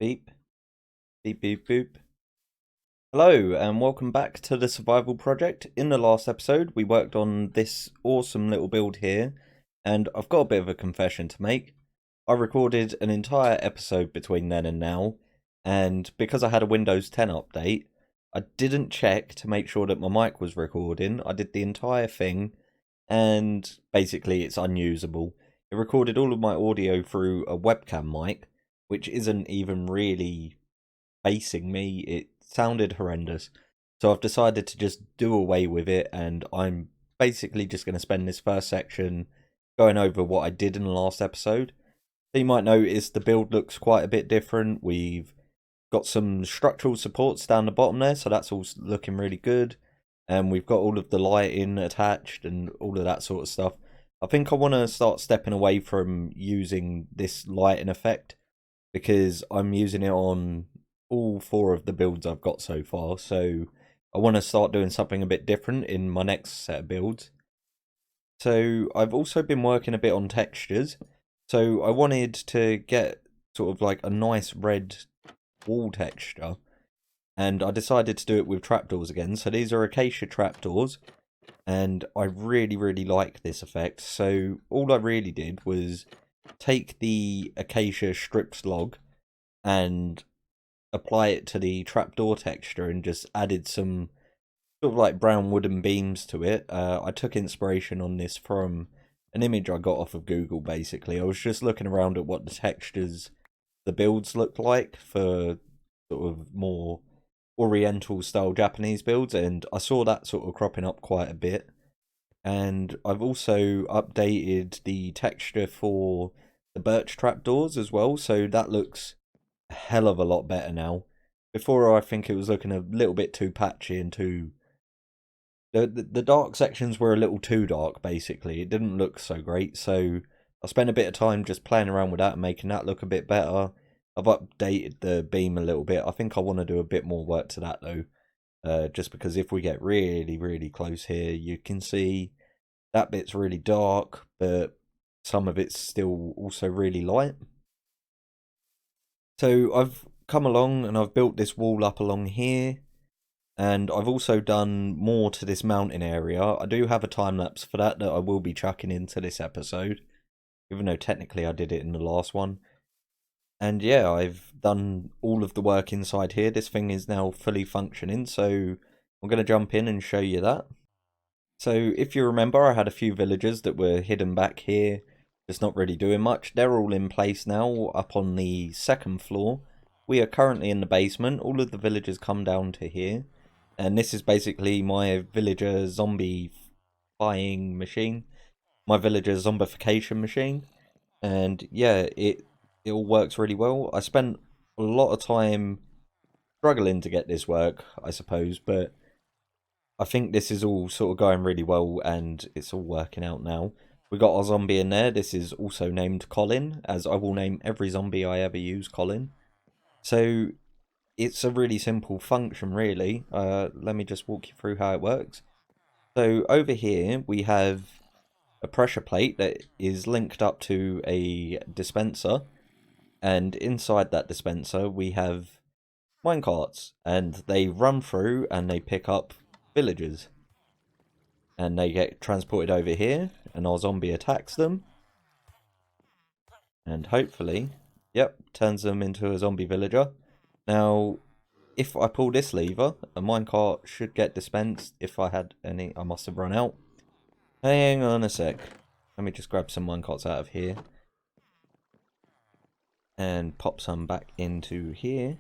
Beep, beep, beep, boop. Hello, and welcome back to the Survival Project. In the last episode, we worked on this awesome little build here, and I've got a bit of a confession to make. I recorded an entire episode between then and now, and because I had a Windows 10 update, I didn't check to make sure that my mic was recording. I did the entire thing, and basically it's unusable. It recorded all of my audio through a webcam mic, which isn't even really facing me. It sounded horrendous. So I've decided to just do away with it, and I'm basically just going to spend this first section going over what I did in the last episode. So you might notice the build looks quite a bit different. We've got some structural supports down the bottom there, so that's all looking really good. And we've got all of the lighting attached and all of that sort of stuff. I think I want to start stepping away from using this lighting effect because I'm using it on all four of the builds I've got so far. So I want to start doing something a bit different in my next set of builds. So I've also been working a bit on textures. So I wanted to get sort of like a nice red wall texture, and I decided to do it with trapdoors again. So these are acacia trapdoors, and I really like this effect. So all I really did was take the acacia stripped log and apply it to the trapdoor texture and just added some sort of like brown wooden beams to it. I took inspiration on this from an image I got off of Google, basically. I was just looking around at what the textures, the builds looked like for sort of more oriental style Japanese builds, and I saw that sort of cropping up quite a bit. And I've also updated the texture for the birch trapdoors as well, so that looks a hell of a lot better now. Before, I think it was looking a little bit too patchy and too... The dark sections were a little too dark, basically. It didn't look so great, so I spent a bit of time just playing around with that and making that look a bit better. I've updated the beam a little bit. I think I want to do a bit more work to that, though. Just because if we get really close here, you can see that bit's really dark, but some of it's still also really light. So I've come along and I've built this wall up along here, and I've also done more to this mountain area. I do have a time lapse for that I will be chucking into this episode, even though technically I did it in the last one. And yeah, I've done all of the work inside here. This thing is now fully functioning, so I'm going to jump in and show you that. So if you remember, I had a few villagers that were hidden back here, just not really doing much. They're all in place now up on the second floor. We are currently in the basement. All of the villagers come down to here. And this is basically my villager zombifying machine. My villager zombification machine. And yeah, it all works really well. I spent a lot of time struggling to get this work, I suppose, but I think this is all sort of going really well and it's all working out now. We got our zombie in there. This is also named Colin, as I will name every zombie I ever use Colin. So it's a really simple function, really. Let me just walk you through how it works. So over here we have a pressure plate that is linked up to a dispenser, and inside that dispenser we have minecarts, and they run through and they pick up villagers, and they get transported over here, and our zombie attacks them, and hopefully, yep, turns them into a zombie villager. Now, if I pull this lever, a minecart should get dispensed. If I had any, I must have run out. Hang on a sec. Let me just grab some minecarts out of here and pop some back into here.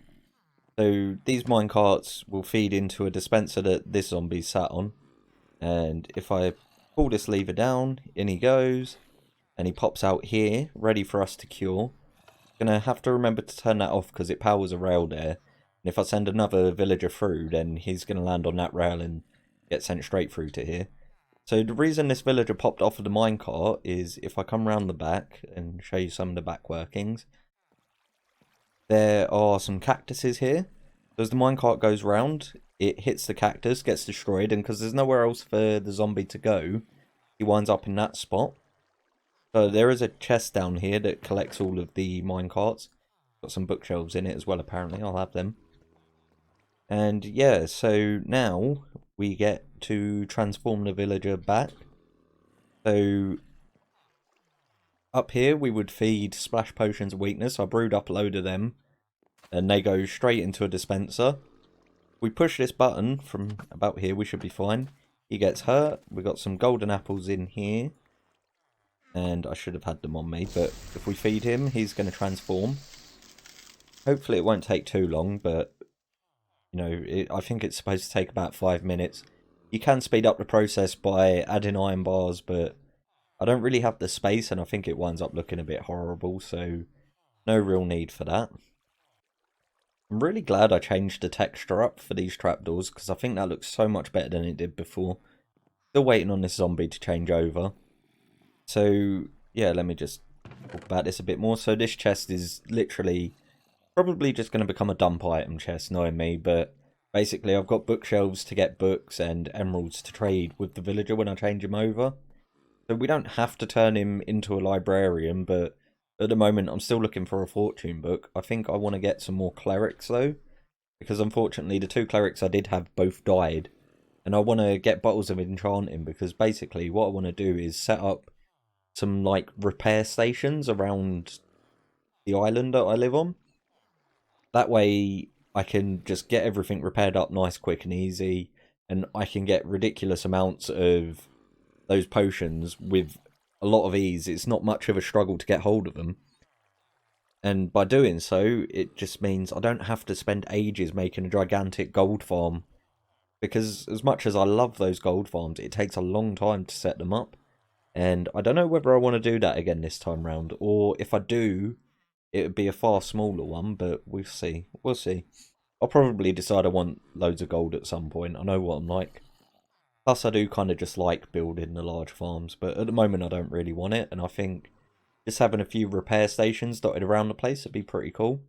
So these minecarts will feed into a dispenser that this zombie sat on. And if I pull this lever down, in he goes. And he pops out here, ready for us to cure. Gonna have to remember to turn that off because it powers a rail there. And if I send another villager through, then he's gonna land on that rail and get sent straight through to here. So the reason this villager popped off of the minecart is if I come round the back and show you some of the back workings. There are some cactuses here. So as the minecart goes round, it hits the cactus, gets destroyed, and because there's nowhere else for the zombie to go, he winds up in that spot. So there is a chest down here that collects all of the minecarts. Got some bookshelves in it as well, apparently. I'll have them. And yeah, so now we get to transform the villager back. So up here we would feed splash potions of weakness. I brewed up a load of them and they go straight into a dispenser. We push this button from about here, we should be fine. He gets hurt. We got some golden apples in here. And I should have had them on me, but if we feed him, he's going to transform. Hopefully it won't take too long, but you know, I think it's supposed to take about 5 minutes. You can speed up the process by adding iron bars, but I don't really have the space, and I think it winds up looking a bit horrible, so no real need for that. I'm really glad I changed the texture up for these trapdoors, because I think that looks so much better than it did before. Still waiting on this zombie to change over. So, yeah, let me just talk about this a bit more. So this chest is literally probably just going to become a dump item chest, knowing me, but basically I've got bookshelves to get books and emeralds to trade with the villager when I change him over. So we don't have to turn him into a librarian, but at the moment I'm still looking for a fortune book. I think I want to get some more clerics though, because unfortunately the 2 clerics I did have both died. And I want to get bottles of enchanting, because basically what I want to do is set up some like repair stations around the island that I live on. That way I can just get everything repaired up nice, quick and easy, and I can get ridiculous amounts of those potions with a lot of ease. It's not much of a struggle to get hold of them. And by doing so, it just means I don't have to spend ages making a gigantic gold farm. Because as much as I love those gold farms, it takes a long time to set them up. And I don't know whether I want to do that again this time round, or if I do, it would be a far smaller one, but we'll see. We'll see. I'll probably decide I want loads of gold at some point. I know what I'm like. Plus, I do kind of just like building the large farms, but at the moment I don't really want it, and I think just having a few repair stations dotted around the place would be pretty cool.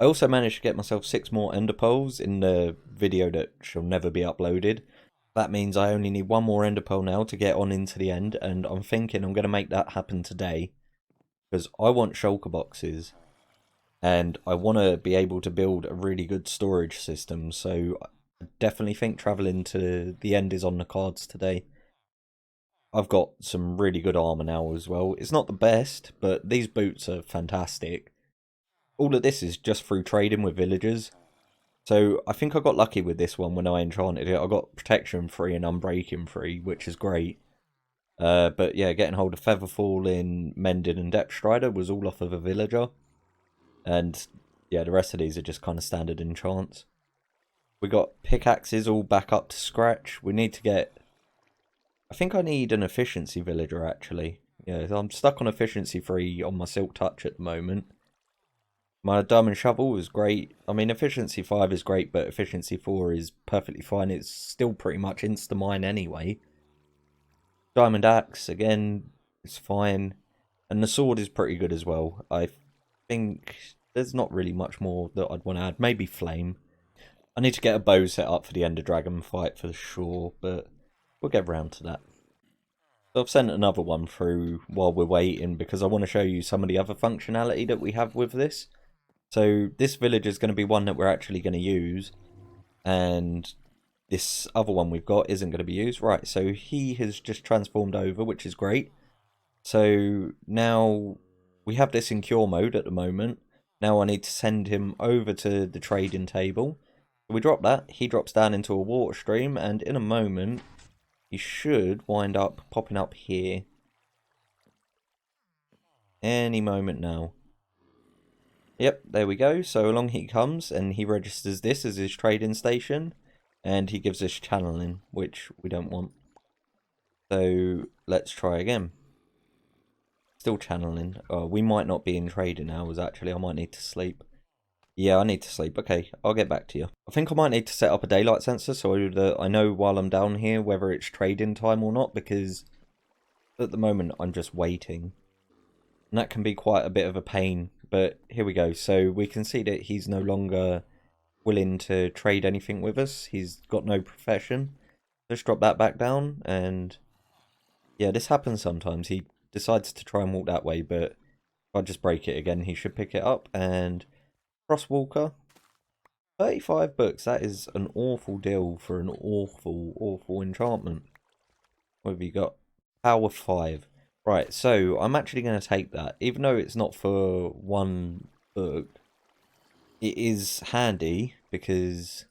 I also managed to get myself 6 more ender pearls in the video that shall never be uploaded. That means I only need 1 more ender pearl now to get on into the end, and I'm thinking I'm going to make that happen today. Because I want shulker boxes, and I want to be able to build a really good storage system, so I definitely think travelling to the end is on the cards today. I've got some really good armour now as well. It's not the best, but these boots are fantastic. All of this is just through trading with villagers. So I think I got lucky with this one when I enchanted it. I got protection free and unbreaking free, which is great. But yeah, getting hold of Featherfall in Mending and Depth Strider was all off of a villager. And yeah, the rest of these are just kind of standard enchants. We got pickaxes all back up to scratch. We need to get... I think I need an efficiency villager actually. Yeah, I'm stuck on efficiency 3 on my Silk Touch at the moment. My diamond shovel is great. I mean, efficiency 5 is great, but efficiency 4 is perfectly fine. It's still pretty much insta-mine anyway. Diamond axe, again, is fine. And the sword is pretty good as well. I think there's not really much more that I'd want to add. Maybe flame. I need to get a bow set up for the Ender Dragon fight for sure, but we'll get round to that. So I've sent another one through while we're waiting because I want to show you some of the other functionality that we have with this. So this village is going to be one that we're actually going to use, and this other one we've got isn't going to be used. Right, so he has just transformed over, which is great. So now we have this in cure mode at the moment. Now I need to send him over to the trading table. We drop that, he drops down into a water stream, and in a moment he should wind up popping up here. Any moment now. Yep, there we go. So along he comes, and he registers this as his trading station, and he gives us channeling, which we don't want. So let's try again. Still channeling. We might not be in trading hours, actually. I might need to sleep. Yeah, I need to sleep. Okay, I'll get back to you. I think I might need to set up a daylight sensor so that I know while I'm down here whether it's trading time or not, because at the moment I'm just waiting. And that can be quite a bit of a pain. But here we go. So we can see that he's no longer willing to trade anything with us. He's got no profession. Let's drop that back down. And yeah, this happens sometimes. He decides to try and walk that way, but if I just break it again, he should pick it up. And Crosswalker, 35 books. That is an awful deal for an awful enchantment. What have you got? Power 5. Right, so I'm actually going to take that. Even though it's not for one book, it is handy because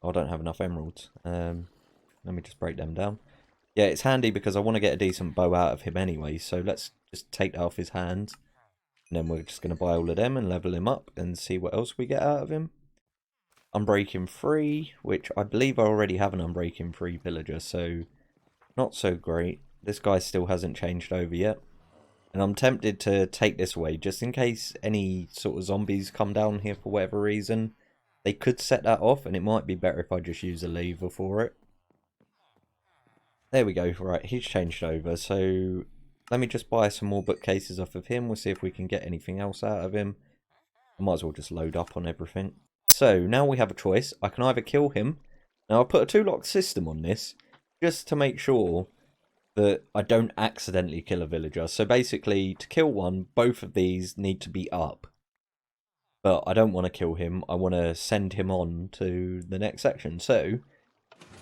I don't have enough emeralds. Let me just break them down. Yeah, it's handy because I want to get a decent bow out of him anyway. So let's just take that off his hands. And then we're just going to buy all of them and level him up and see what else we get out of him. Unbreaking 3, which I believe I already have an Unbreaking 3 villager, so not so great. This guy still hasn't changed over yet. And I'm tempted to take this away, just in case any sort of zombies come down here for whatever reason. They could set that off, and it might be better if I just use a lever for it. There we go. Right, he's changed over, so let me just buy some more bookcases off of him. We'll see if we can get anything else out of him. I might as well just load up on everything. So, now we have a choice. I can either kill him. Now, I've put a 2-lock system on this, just to make sure that I don't accidentally kill a villager. So basically, to kill one, both of these need to be up. But I don't want to kill him. I want to send him on to the next section. So,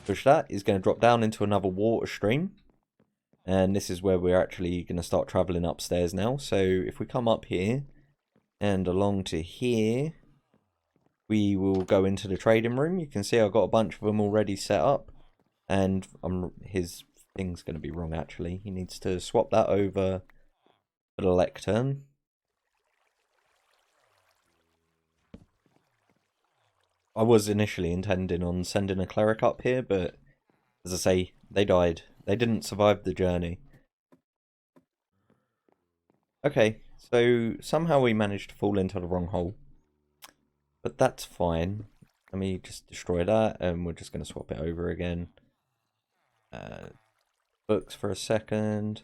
push that. Is going to drop down into another water stream. And this is where we're actually going to start travelling upstairs now. So, if we come up here and along to here, we will go into the trading room. You can see I've got a bunch of them already set up. And his thing's going to be wrong, actually. He needs to swap that over for the lectern. I was initially intending on sending a cleric up here, but as I say, they died. They didn't survive the journey. Okay, so somehow we managed to fall into the wrong hole. But that's fine. Let me just destroy that, and we're just going to swap it over again. Books for a second.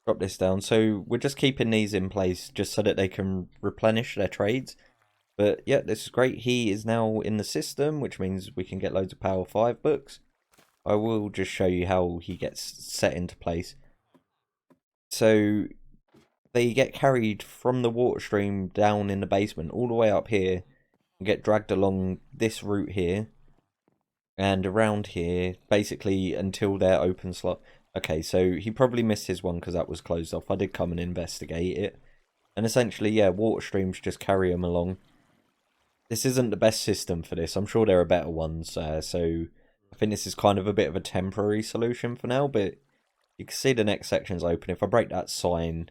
Drop this down. So we're just keeping these in place just so that they can replenish their trades. But yeah, this is great. He is now in the system, which means we can get loads of Power 5 books. I will just show you how he gets set into place. So they get carried from the water stream down in the basement all the way up here and get dragged along this route here and around here, basically until their open slot. Okay, so he probably missed his one because that was closed off. I did come and investigate it. And essentially, yeah, water streams just carry them along. This isn't the best system for this. I'm sure there are better ones. So I think this is kind of a bit of a temporary solution for now. But you can see the next section's open. If I break that sign,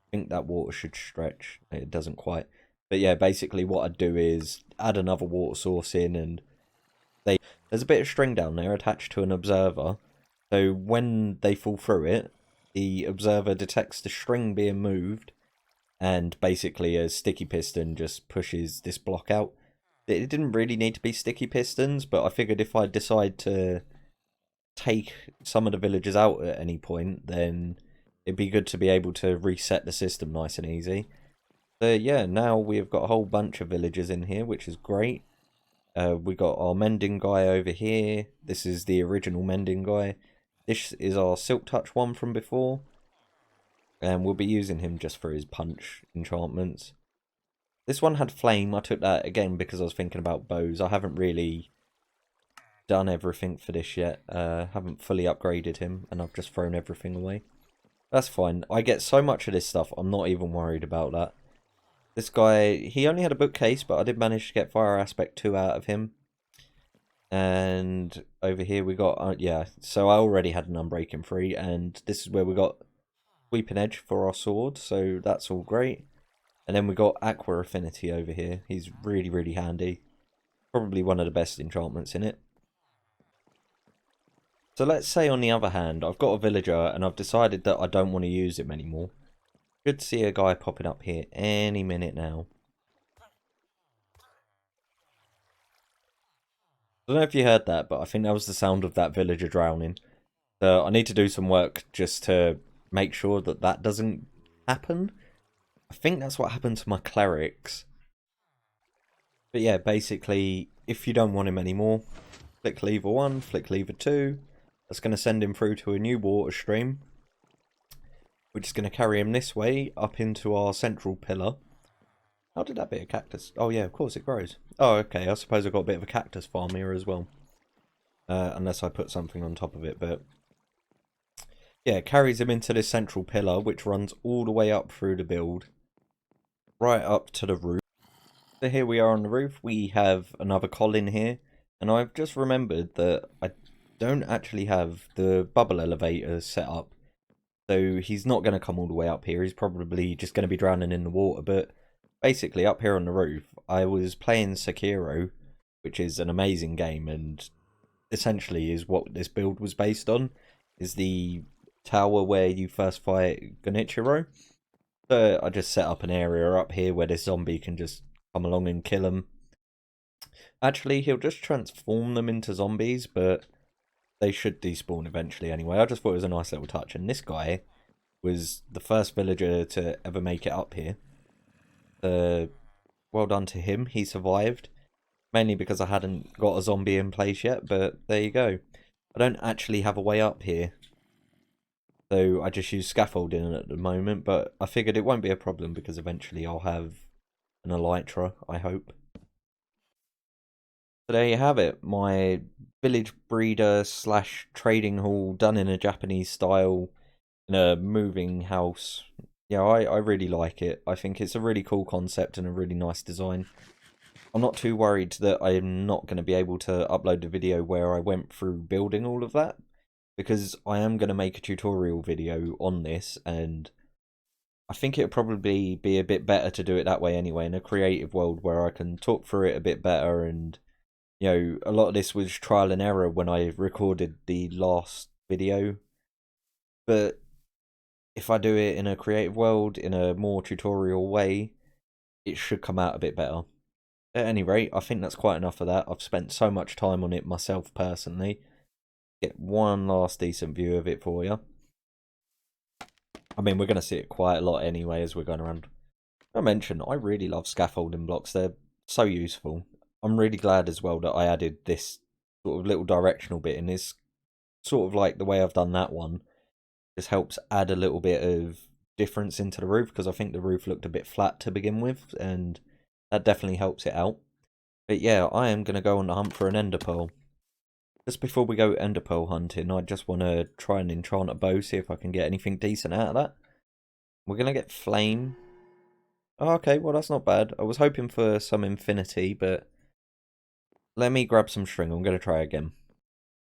I think that water should stretch. It doesn't quite. But yeah, basically what I'd do is add another water source in, and there's a bit of string down there attached to an observer. So when they fall through it, the observer detects the string being moved, and basically a sticky piston just pushes this block out. It didn't really need to be sticky pistons, but I figured if I decide to take some of the villagers out at any point, then it'd be good to be able to reset the system nice and easy. So yeah, now we've got a whole bunch of villagers in here, which is great. We got our mending guy over here. This is the original mending guy. This is our silk touch one from before. And we'll be using him just for his punch enchantments. This one had flame. I took that again because I was thinking about bows. I haven't really done everything for this yet. Haven't fully upgraded him, and I've just thrown everything away. That's fine. I get so much of this stuff, I'm not even worried about that. This guy, he only had a bookcase, but I did manage to get Fire Aspect 2 out of him. And over here we got, yeah, so I already had an Unbreaking 3, and this is where we got Sweeping Edge for our sword, so that's all great. And then we got Aqua Affinity over here. He's really, really handy. Probably one of the best enchantments in it. So let's say on the other hand, I've got a villager and I've decided that I don't want to use him anymore. Good to see a guy popping up here any minute now. I don't know if you heard that, but I think that was the sound of that villager drowning. So I need to do some work just to make sure that that doesn't happen. I think that's what happened to my clerics. But yeah, basically, if you don't want him anymore, flick lever 1, flick lever 2. That's going to send him through to a new water stream, We're just going to carry him this way up into our central pillar. How did that bit of cactus? Oh yeah, of course it grows. Oh okay, I suppose I've got a bit of a cactus farm here as well. Unless I put something on top of it, but... yeah, it carries him into this central pillar, which runs all the way up through the build. Right up to the roof. So here we are on the roof. We have another column here. And I've just remembered that I don't actually have the bubble elevator set up. So he's not going to come all the way up here. He's probably just going to be drowning in the water. But basically, up here on the roof, I was playing Sekiro, which is an amazing game, and essentially is what this build was based on, is the tower where you first fight Genichiro. So I just set up an area up here where this zombie can just come along and kill him. Actually, he'll just transform them into zombies, but they should despawn eventually anyway. I just thought it was a nice little touch. And this guy was the first villager to ever make it up here. Well done to him. He survived. Mainly because I hadn't got a zombie in place yet, but there you go. I don't actually have a way up here. So I just use scaffolding at the moment, but I figured it won't be a problem because eventually I'll have an elytra, I hope. So there you have it, my village breeder slash trading hall done in a Japanese style in a moving house. Yeah, I really like it. I think it's a really cool concept and a really nice design. I'm not too worried that I'm not going to be able to upload the video where I went through building all of that, because I am going to make a tutorial video on this, and I think it'll probably be a bit better to do it that way anyway, in a creative world where I can talk through it a bit better. And you know, a lot of this was trial and error when I recorded the last video, but if I do it in a creative world, in a more tutorial way, it should come out a bit better. At any rate, I think that's quite enough of that. I've spent so much time on it myself personally. Get one last decent view of it for you. I mean, we're going to see it quite a lot anyway as we're going around. I mentioned, I really love scaffolding blocks. They're so useful. I'm really glad as well that I added this sort of little directional bit in this. Sort of like the way I've done that one. Just helps add a little bit of difference into the roof, because I think the roof looked a bit flat to begin with, and that definitely helps it out. But yeah, I am going to go on the hunt for an ender pearl. Just before we go ender pearl hunting, I just want to try and enchant a bow, see if I can get anything decent out of that. We're going to get flame. Oh, okay, well that's not bad. I was hoping for some infinity, but let me grab some string. I'm going to try again.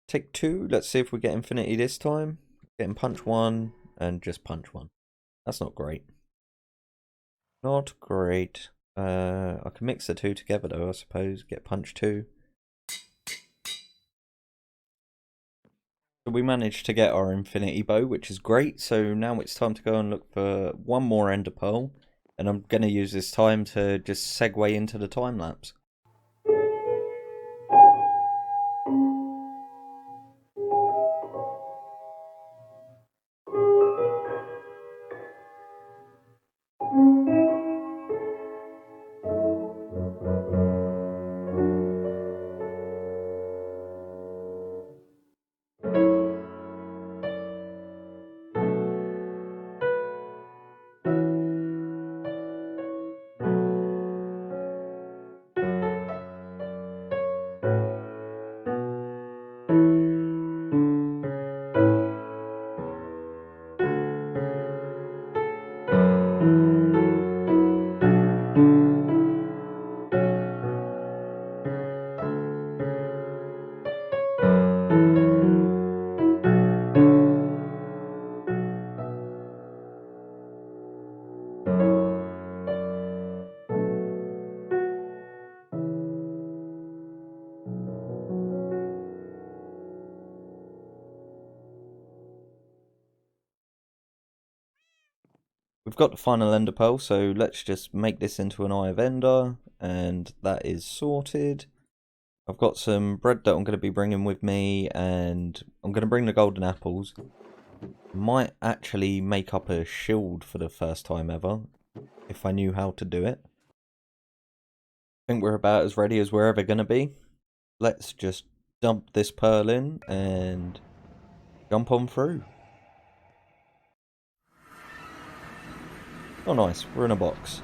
Take 2. Let's see if we get infinity this time. Getting punch 1 and just punch 1. That's not great. Not great. I can mix the 2 together though, I suppose. Get punch 2. So we managed to get our infinity bow, which is great. So now it's time to go and look for one more ender pearl. And I'm going to use this time to just segue into the time lapse. We've got the final ender pearl, so let's just make this into an eye of ender, and that is sorted. I've got some bread that I'm going to be bringing with me, and I'm going to bring the golden apples. Might actually make up a shield for the first time ever, if I knew how to do it. I think we're about as ready as we're ever going to be. Let's just dump this pearl in and jump on through. Oh nice, we're in a box.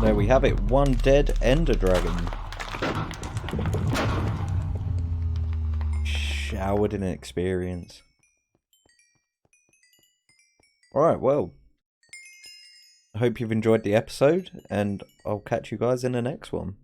There we have it, one dead ender dragon. Showered in experience. Alright, well, I hope you've enjoyed the episode, and I'll catch you guys in the next one.